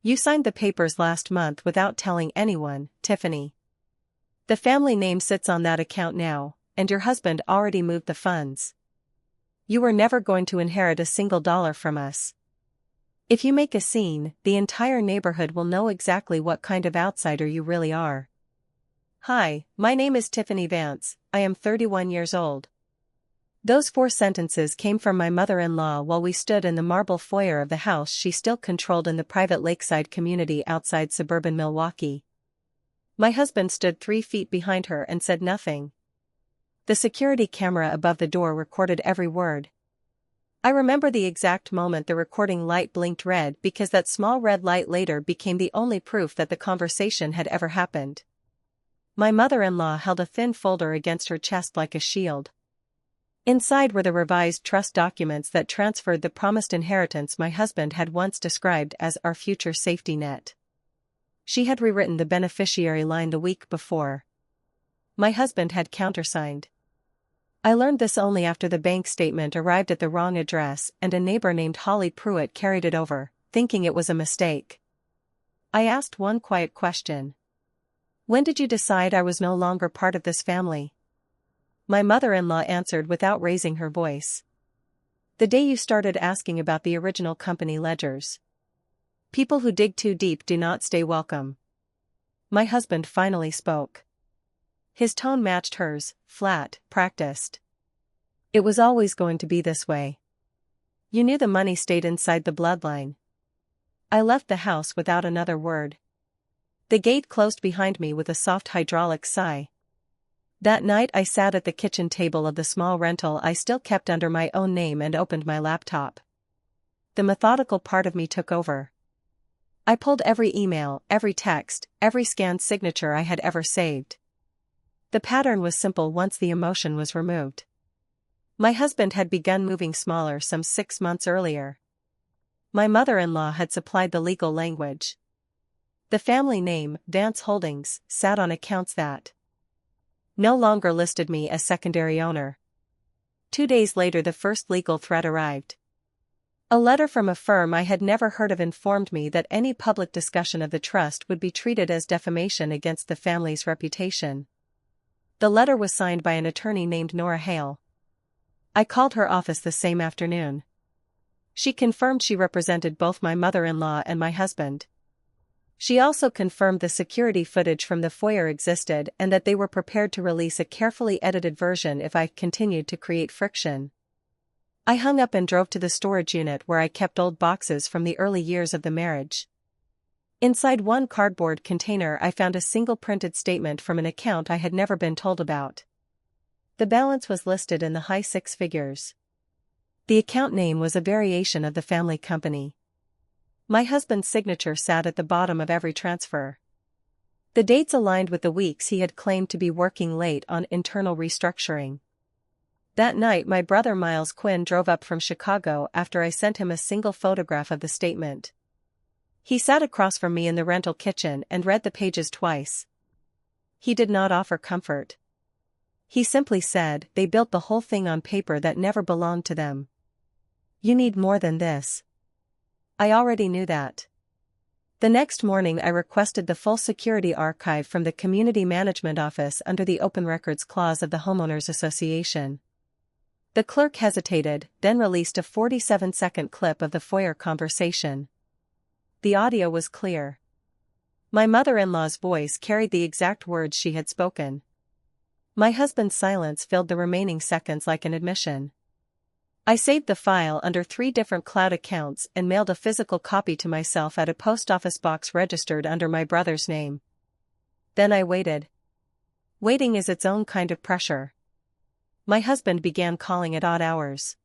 You signed the papers last month without telling anyone, Tiffany. The family name sits on that account now, and your husband already moved the funds. You were never going to inherit a single dollar from us. If you make a scene, the entire neighborhood will know exactly what kind of outsider you really are. Hi, my name is Tiffany Vance, I am 31 years old. Those 4 sentences came from my mother-in-law while we stood in the marble foyer of the house she still controlled in the private lakeside community outside suburban Milwaukee. My husband stood 3 feet behind her and said nothing. The security camera above the door recorded every word. I remember the exact moment the recording light blinked red because that small red light later became the only proof that the conversation had ever happened. My mother-in-law held a thin folder against her chest like a shield. Inside were the revised trust documents that transferred the promised inheritance my husband had once described as our future safety net. She had rewritten the beneficiary line the week before. My husband had countersigned. I learned this only after the bank statement arrived at the wrong address and a neighbor named Holly Pruitt carried it over, thinking it was a mistake. I asked one quiet question. When did you decide I was no longer part of this family? My mother-in-law answered without raising her voice. The day you started asking about the original company ledgers. People who dig too deep do not stay welcome. My husband finally spoke. His tone matched hers, flat, practiced. It was always going to be this way. You knew the money stayed inside the bloodline. I left the house without another word. The gate closed behind me with a soft hydraulic sigh. That night I sat at the kitchen table of the small rental I still kept under my own name and opened my laptop. The methodical part of me took over. I pulled every email, every text, every scanned signature I had ever saved. The pattern was simple once the emotion was removed. My husband had begun moving smaller some 6 months earlier. My mother-in-law had supplied the legal language. The family name, Vance Holdings, sat on accounts that no longer listed me as secondary owner. 2 days later the first legal threat arrived. A letter from a firm I had never heard of informed me that any public discussion of the trust would be treated as defamation against the family's reputation. The letter was signed by an attorney named Nora Hale. I called her office the same afternoon. She confirmed she represented both my mother-in-law and my husband. She also confirmed the security footage from the foyer existed and that they were prepared to release a carefully edited version if I continued to create friction. I hung up and drove to the storage unit where I kept old boxes from the early years of the marriage. Inside one cardboard container I found a single printed statement from an account I had never been told about. The balance was listed in the high 6 figures. The account name was a variation of the family company. My husband's signature sat at the bottom of every transfer. The dates aligned with the weeks he had claimed to be working late on internal restructuring. That night my brother Miles Quinn drove up from Chicago after I sent him a single photograph of the statement. He sat across from me in the rental kitchen and read the pages twice. He did not offer comfort. He simply said, "They built the whole thing on paper that never belonged to them. You need more than this." I already knew that. The next morning I requested the full security archive from the Community Management Office under the Open Records Clause of the Homeowners Association. The clerk hesitated, then released a 47-second clip of the foyer conversation. The audio was clear. My mother-in-law's voice carried the exact words she had spoken. My husband's silence filled the remaining seconds like an admission. I saved the file under 3 different cloud accounts and mailed a physical copy to myself at a post office box registered under my brother's name. Then I waited. Waiting is its own kind of pressure. My husband began calling at odd hours.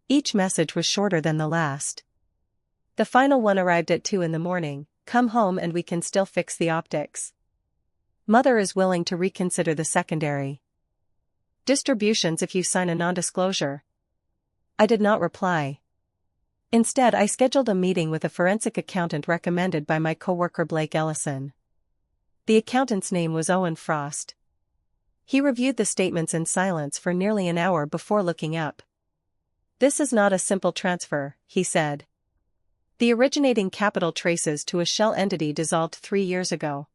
Each message was shorter than the last. The final one arrived at 2 in the morning. "Come home and we can still fix the optics. Mother is willing to reconsider the secondary distributions if you sign a non-disclosure." I did not reply. Instead I scheduled a meeting with a forensic accountant recommended by my coworker Blake Ellison. The accountant's name was Owen Frost. He reviewed the statements in silence for nearly an hour before looking up. "This is not a simple transfer," he said. The originating capital traces to a shell entity dissolved 3 years ago.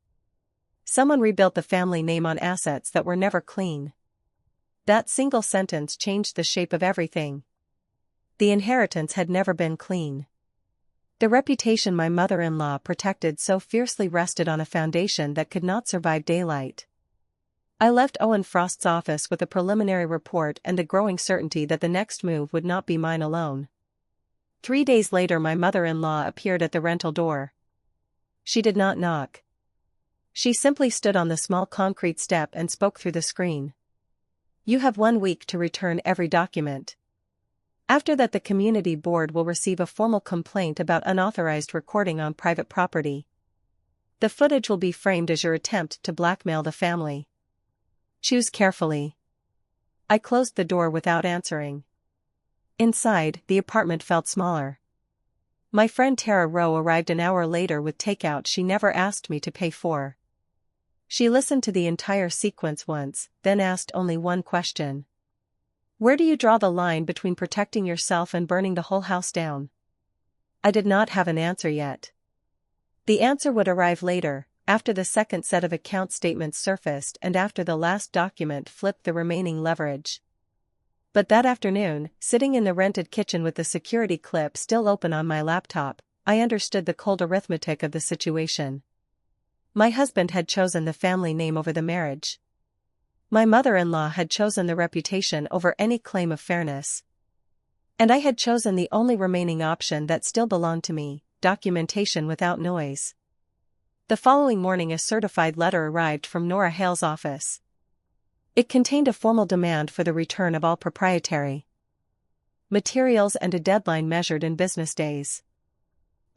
Someone rebuilt the family name on assets that were never clean. That single sentence changed the shape of everything. The inheritance had never been clean. The reputation my mother-in-law protected so fiercely rested on a foundation that could not survive daylight. I left Owen Frost's office with a preliminary report and the growing certainty that the next move would not be mine alone. 3 days later my mother-in-law appeared at the rental door. She did not knock. She simply stood on the small concrete step and spoke through the screen. "You have 1 week to return every document. After that the community board will receive a formal complaint about unauthorized recording on private property. The footage will be framed as your attempt to blackmail the family. Choose carefully." I closed the door without answering. Inside, the apartment felt smaller. My friend Tara Rowe arrived an hour later with takeout she never asked me to pay for. She listened to the entire sequence once, then asked only one question. "Where do you draw the line between protecting yourself and burning the whole house down?" I did not have an answer yet. The answer would arrive later, after the second set of account statements surfaced and after the last document flipped the remaining leverage. But that afternoon, sitting in the rented kitchen with the security clip still open on my laptop, I understood the cold arithmetic of the situation. My husband had chosen the family name over the marriage. My mother-in-law had chosen the reputation over any claim of fairness. And I had chosen the only remaining option that still belonged to me, documentation without noise. The following morning a certified letter arrived from Nora Hale's office. It contained a formal demand for the return of all proprietary materials and a deadline measured in business days.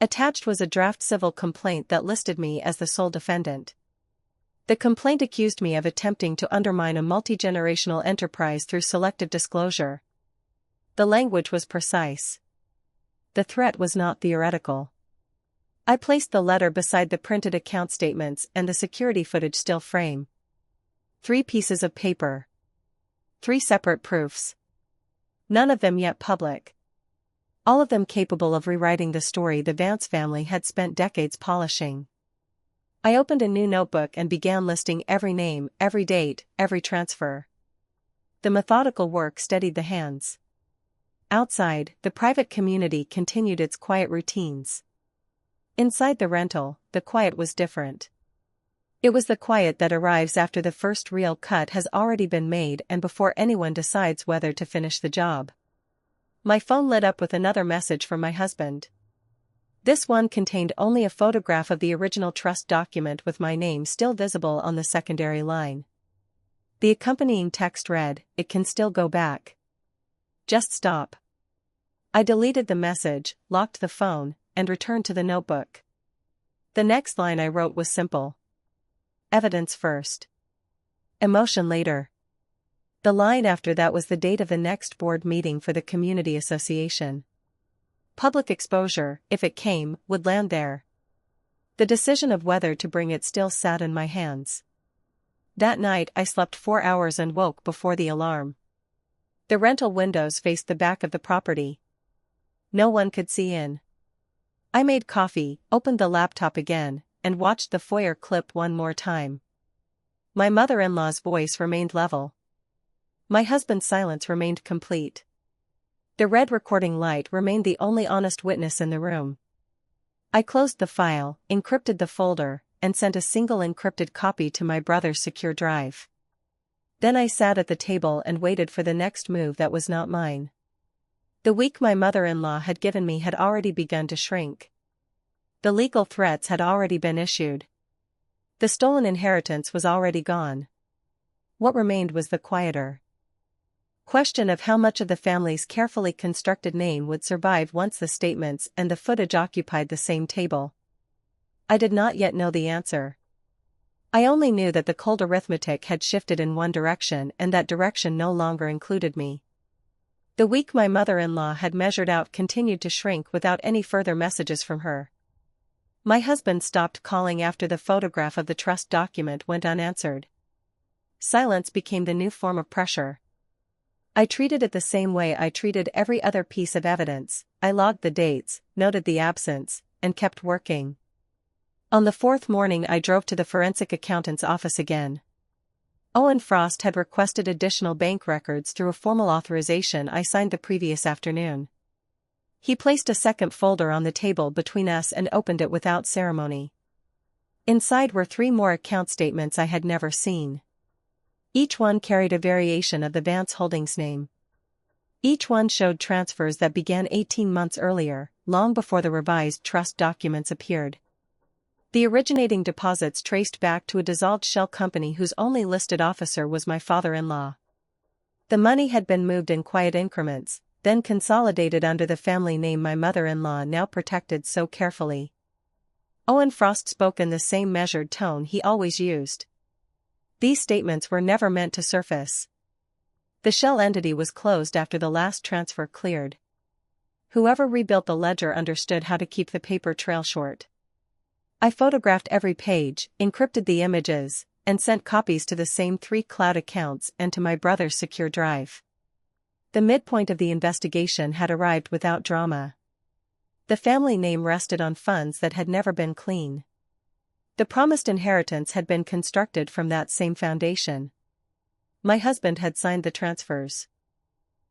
Attached was a draft civil complaint that listed me as the sole defendant. The complaint accused me of attempting to undermine a multi-generational enterprise through selective disclosure. The language was precise. The threat was not theoretical. I placed the letter beside the printed account statements and the security footage still frame. 3 pieces of paper. 3 separate proofs. None of them yet public. All of them capable of rewriting the story the Vance family had spent decades polishing. I opened a new notebook and began listing every name, every date, every transfer. The methodical work steadied the hands. Outside, the private community continued its quiet routines. Inside the rental, the quiet was different. It was the quiet that arrives after the first real cut has already been made and before anyone decides whether to finish the job. My phone lit up with another message from my husband. This one contained only a photograph of the original trust document with my name still visible on the secondary line. The accompanying text read, "It can still go back. Just stop." I deleted the message, locked the phone, and returned to the notebook. The next line I wrote was simple. Evidence first. Emotion later. The line after that was the date of the next board meeting for the community association. Public exposure, if it came, would land there. The decision of whether to bring it still sat in my hands. That night I slept 4 hours and woke before the alarm. The rental windows faced the back of the property. No one could see in. I made coffee, opened the laptop again, and watched the foyer clip one more time. My mother-in-law's voice remained level. My husband's silence remained complete. The red recording light remained the only honest witness in the room. I closed the file, encrypted the folder, and sent a single encrypted copy to my brother's secure drive. Then I sat at the table and waited for the next move that was not mine. The week my mother-in-law had given me had already begun to shrink. The legal threats had already been issued. The stolen inheritance was already gone. What remained was the quieter question of how much of the family's carefully constructed name would survive once the statements and the footage occupied the same table. I did not yet know the answer. I only knew that the cold arithmetic had shifted in one direction and that direction no longer included me. The week my mother-in-law had measured out continued to shrink without any further messages from her. My husband stopped calling after the photograph of the trust document went unanswered. Silence became the new form of pressure. I treated it the same way I treated every other piece of evidence. I logged the dates, noted the absence, and kept working. On the fourth morning I drove to the forensic accountant's office again. Owen Frost had requested additional bank records through a formal authorization I signed the previous afternoon. He placed a second folder on the table between us and opened it without ceremony. Inside were 3 more account statements I had never seen. Each one carried a variation of the Vance Holdings name. Each one showed transfers that began 18 months earlier, long before the revised trust documents appeared. The originating deposits traced back to a dissolved shell company whose only listed officer was my father-in-law. The money had been moved in quiet increments, then consolidated under the family name my mother-in-law now protected so carefully. Owen Frost spoke in the same measured tone he always used. These statements were never meant to surface. The shell entity was closed after the last transfer cleared. Whoever rebuilt the ledger understood how to keep the paper trail short. I photographed every page, encrypted the images, and sent copies to the same 3 cloud accounts and to my brother's secure drive. The midpoint of the investigation had arrived without drama. The family name rested on funds that had never been clean. The promised inheritance had been constructed from that same foundation. My husband had signed the transfers.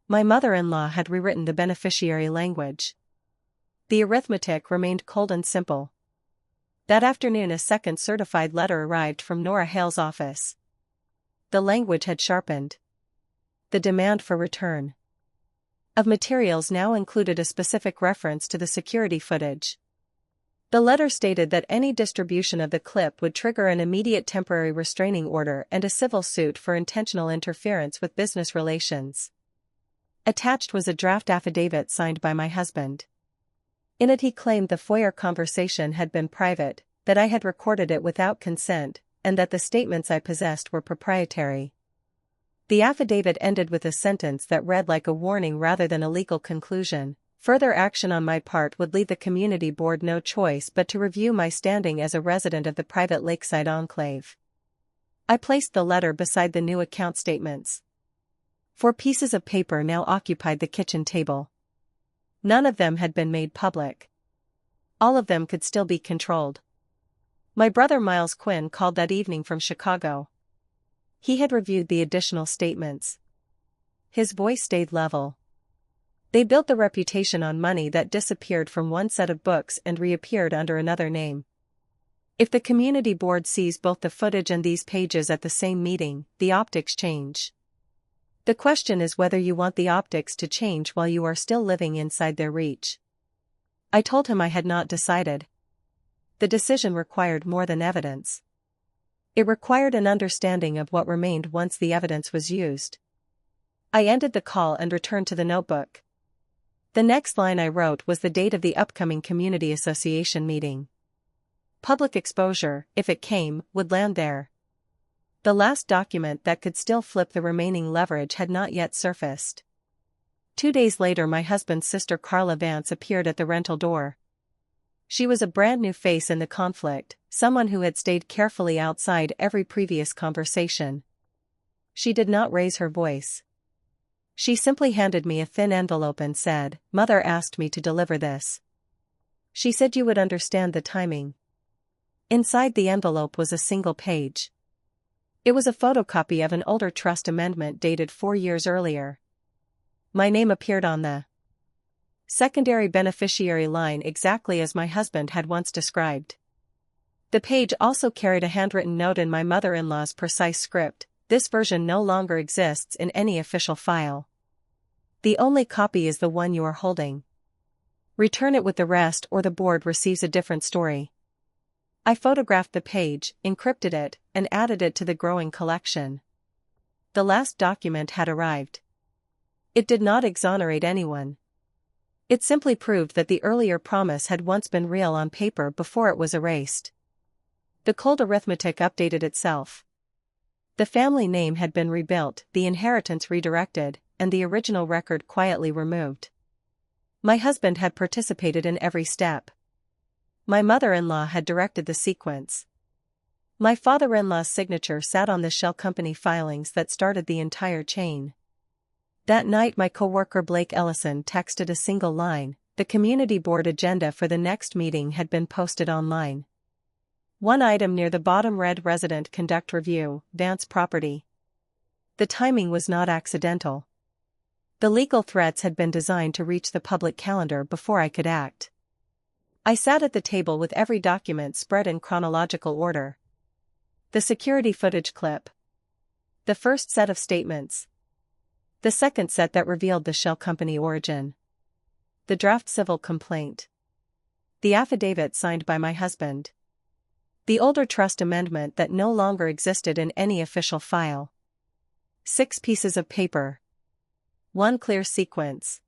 My mother-in-law had rewritten the beneficiary language. The arithmetic remained cold and simple. That afternoon a second certified letter arrived from Nora Hale's office. The language had sharpened. The demand for return of materials now included a specific reference to the security footage. The letter stated that any distribution of the clip would trigger an immediate temporary restraining order and a civil suit for intentional interference with business relations. Attached was a draft affidavit signed by my husband. In it he claimed the foyer conversation had been private, that I had recorded it without consent, and that the statements I possessed were proprietary. The affidavit ended with a sentence that read like a warning rather than a legal conclusion. Further action on my part would leave the community board no choice but to review my standing as a resident of the private lakeside enclave. I placed the letter beside the new account statements. 4 pieces of paper now occupied the kitchen table. None of them had been made public. All of them could still be controlled. My brother Miles Quinn called that evening from Chicago. He had reviewed the additional statements. His voice stayed level. They built the reputation on money that disappeared from one set of books and reappeared under another name. If the community board sees both the footage and these pages at the same meeting, the optics change. The question is whether you want the optics to change while you are still living inside their reach. I told him I had not decided. The decision required more than evidence. It required an understanding of what remained once the evidence was used. I ended the call and returned to the notebook. The next line I wrote was the date of the upcoming community association meeting. Public exposure, if it came, would land there. The last document that could still flip the remaining leverage had not yet surfaced. 2 days later my husband's sister Carla Vance appeared at the rental door. She was a brand new face in the conflict, someone who had stayed carefully outside every previous conversation. She did not raise her voice. She simply handed me a thin envelope and said, "Mother asked me to deliver this. She said you would understand the timing." Inside the envelope was a single page. It was a photocopy of an older trust amendment dated 4 years earlier. My name appeared on the secondary beneficiary line exactly as my husband had once described. The page also carried a handwritten note in my mother-in-law's precise script. This version no longer exists in any official file. The only copy is the one you are holding. Return it with the rest or the board receives a different story. I photographed the page, encrypted it, and added it to the growing collection. The last document had arrived. It did not exonerate anyone. It simply proved that the earlier promise had once been real on paper before it was erased. The cold arithmetic updated itself. The family name had been rebuilt, the inheritance redirected, and the original record quietly removed. My husband had participated in every step. My mother-in-law had directed the sequence. My father-in-law's signature sat on the shell company filings that started the entire chain. That night my coworker Blake Ellison texted a single line: the community board agenda for the next meeting had been posted online. One item near the bottom read Resident Conduct Review, Vance Property. The timing was not accidental. The legal threats had been designed to reach the public calendar before I could act. I sat at the table with every document spread in chronological order. The security footage clip. The first set of statements. The second set that revealed the shell company origin. The draft civil complaint. The affidavit signed by my husband. The older trust amendment that no longer existed in any official file. 6 pieces of paper. One clear sequence.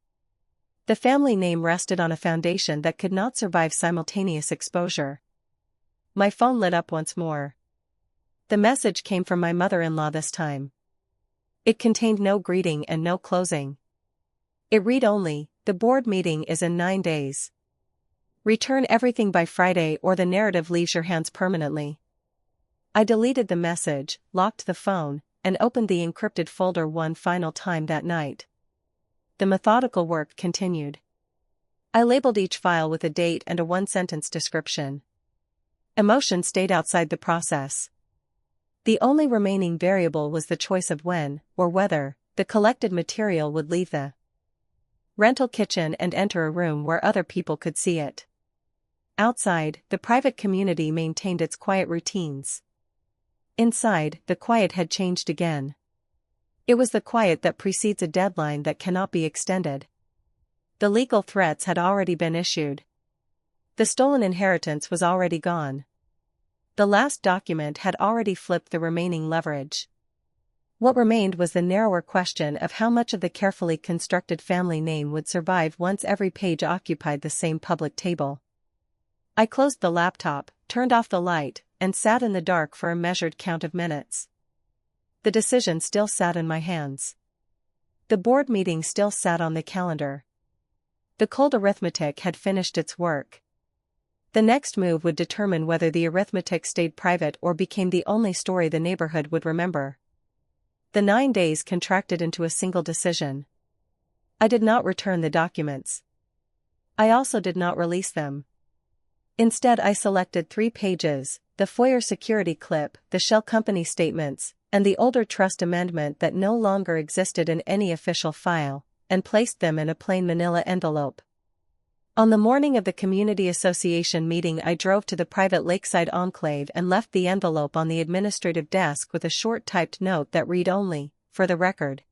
The family name rested on a foundation that could not survive simultaneous exposure. My phone lit up once more. The message came from my mother-in-law this time. It contained no greeting and no closing. It read only, "The board meeting is in 9 days. Return everything by Friday or the narrative leaves your hands permanently." I deleted the message, locked the phone, and opened the encrypted folder one final time that night. The methodical work continued. I labeled each file with a date and a one-sentence description. Emotion stayed outside the process. The only remaining variable was the choice of when, or whether, the collected material would leave the rental kitchen and enter a room where other people could see it. Outside, the private community maintained its quiet routines. Inside, the quiet had changed again. It was the quiet that precedes a deadline that cannot be extended. The legal threats had already been issued. The stolen inheritance was already gone. The last document had already flipped the remaining leverage. What remained was the narrower question of how much of the carefully constructed family name would survive once every page occupied the same public table. I closed the laptop, turned off the light, and sat in the dark for a measured count of minutes. The decision still sat in my hands. The board meeting still sat on the calendar. The cold arithmetic had finished its work. The next move would determine whether the arithmetic stayed private or became the only story the neighborhood would remember. The 9 days contracted into a single decision. I did not return the documents. I also did not release them. Instead, I selected 3 pages, the FOIA security clip, the shell company statements, and the older trust amendment that no longer existed in any official file, and placed them in a plain manila envelope. On the morning of the community association meeting, I drove to the private lakeside enclave and left the envelope on the administrative desk with a short typed note that read only, "For the record."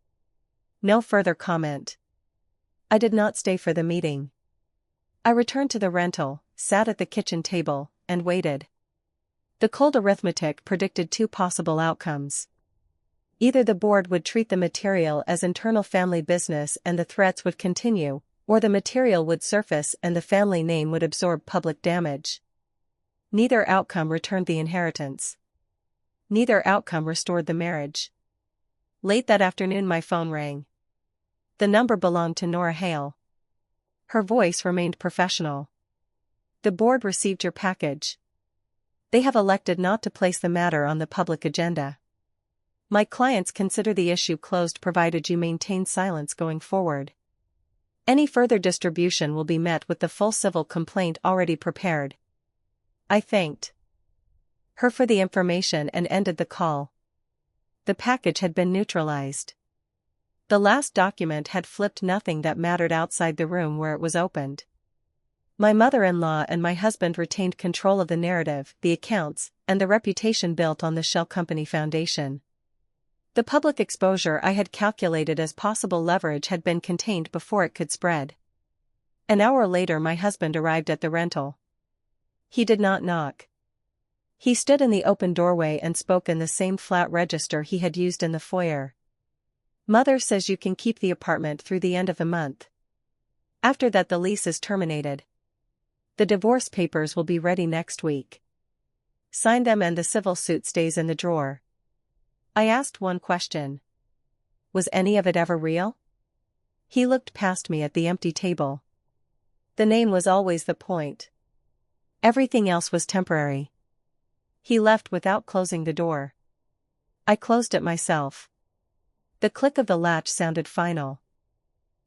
No further comment. I did not stay for the meeting. I returned to the rental, sat at the kitchen table, and waited. The cold arithmetic predicted 2 possible outcomes. Either the board would treat the material as internal family business and the threats would continue, or the material would surface and the family name would absorb public damage. Neither outcome returned the inheritance. Neither outcome restored the marriage. Late that afternoon my phone rang. The number belonged to Nora Hale. Her voice remained professional. "The board received your package. They have elected not to place the matter on the public agenda. My clients consider the issue closed provided you maintain silence going forward. Any further distribution will be met with the full civil complaint already prepared." I thanked her for the information and ended the call. The package had been neutralized. The last document had flipped nothing that mattered outside the room where it was opened. My mother-in-law and my husband retained control of the narrative, the accounts, and the reputation built on the shell company foundation. The public exposure I had calculated as possible leverage had been contained before it could spread. An hour later my husband arrived at the rental. He did not knock. He stood in the open doorway and spoke in the same flat register he had used in the foyer. "Mother says you can keep the apartment through the end of the month. After that the lease is terminated. The divorce papers will be ready next week. Sign them and the civil suit stays in the drawer." I asked one question. Was any of it ever real? He looked past me at the empty table. The name was always the point. Everything else was temporary. He left without closing the door. I closed it myself. The click of the latch sounded final.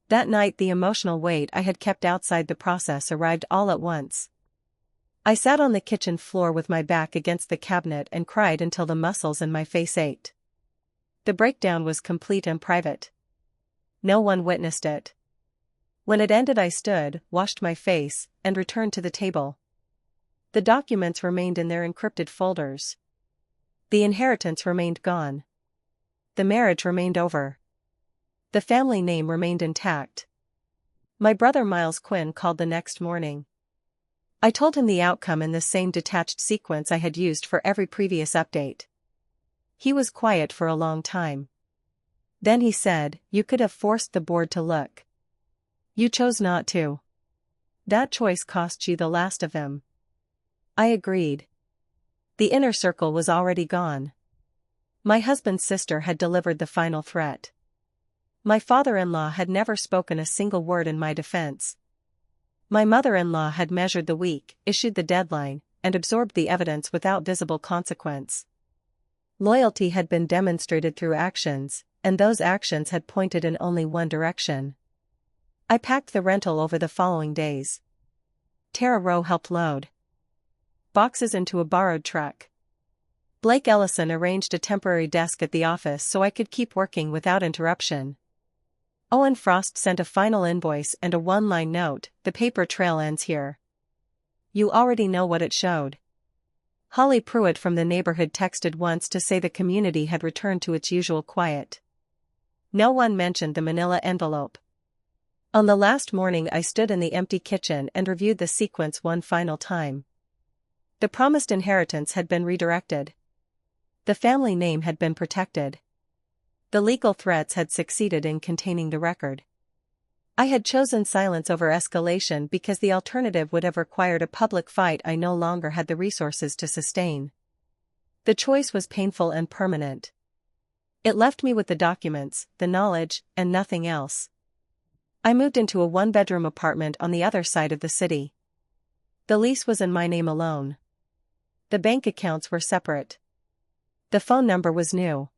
That night the emotional weight I had kept outside the process arrived all at once. I sat on the kitchen floor with my back against the cabinet and cried until the muscles in my face ached. The breakdown was complete and private. No one witnessed it. When it ended I stood, washed my face, and returned to the table. The documents remained in their encrypted folders. The inheritance remained gone. The marriage remained over. The family name remained intact. My brother Miles Quinn called the next morning. I told him the outcome in the same detached sequence I had used for every previous update. He was quiet for a long time. Then he said, "You could have forced the board to look. You chose not to. That choice cost you the last of him." I agreed. The inner circle was already gone. My husband's sister had delivered the final threat. My father-in-law had never spoken a single word in my defense. My mother-in-law had measured the week, issued the deadline, and absorbed the evidence without visible consequence. Loyalty had been demonstrated through actions, and those actions had pointed in only one direction. I packed the rental over the following days. Tara Rowe helped load boxes into a borrowed truck. Blake Ellison arranged a temporary desk at the office so I could keep working without interruption. Owen Frost sent a final invoice and a one-line note, "The paper trail ends here. You already know what it showed." Holly Pruitt from the neighborhood texted once to say the community had returned to its usual quiet. No one mentioned the manila envelope. On the last morning I stood in the empty kitchen and reviewed the sequence one final time. The promised inheritance had been redirected. The family name had been protected. The legal threats had succeeded in containing the record. I had chosen silence over escalation because the alternative would have required a public fight I no longer had the resources to sustain. The choice was painful and permanent. It left me with the documents, the knowledge, and nothing else. I moved into a one-bedroom apartment on the other side of the city. The lease was in my name alone. The bank accounts were separate. The phone number was new.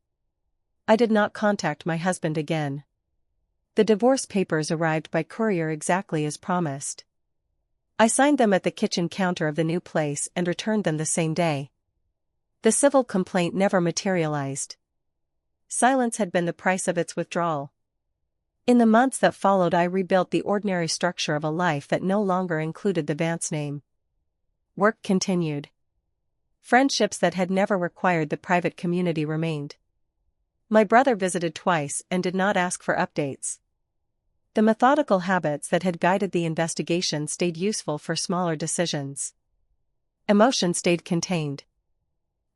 I did not contact my husband again. The divorce papers arrived by courier exactly as promised. I signed them at the kitchen counter of the new place and returned them the same day. The civil complaint never materialized. Silence had been the price of its withdrawal. In the months that followed I rebuilt the ordinary structure of a life that no longer included the Vance name. Work continued. Friendships that had never required the private community remained. My brother visited twice and did not ask for updates. The methodical habits that had guided the investigation stayed useful for smaller decisions. Emotion stayed contained.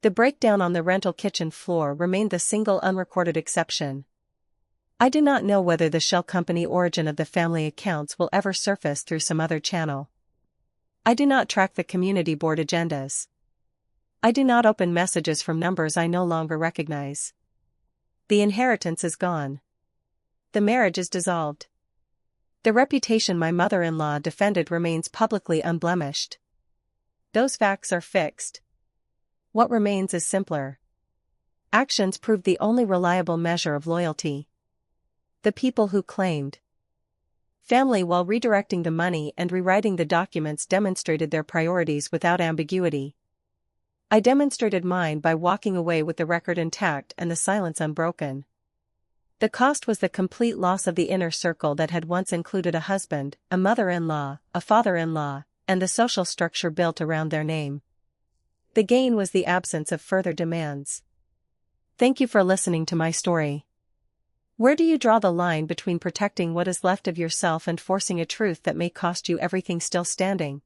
The breakdown on the rental kitchen floor remained the single unrecorded exception. I do not know whether the shell company origin of the family accounts will ever surface through some other channel. I do not track the community board agendas. I do not open messages from numbers I no longer recognize. The inheritance is gone. The marriage is dissolved. The reputation my mother-in-law defended remains publicly unblemished. Those facts are fixed. What remains is simpler. Actions prove the only reliable measure of loyalty. The people who claimed family while redirecting the money and rewriting the documents demonstrated their priorities without ambiguity. I demonstrated mine by walking away with the record intact and the silence unbroken. The cost was the complete loss of the inner circle that had once included a husband, a mother-in-law, a father-in-law, and the social structure built around their name. The gain was the absence of further demands. Thank you for listening to my story. Where do you draw the line between protecting what is left of yourself and forcing a truth that may cost you everything still standing?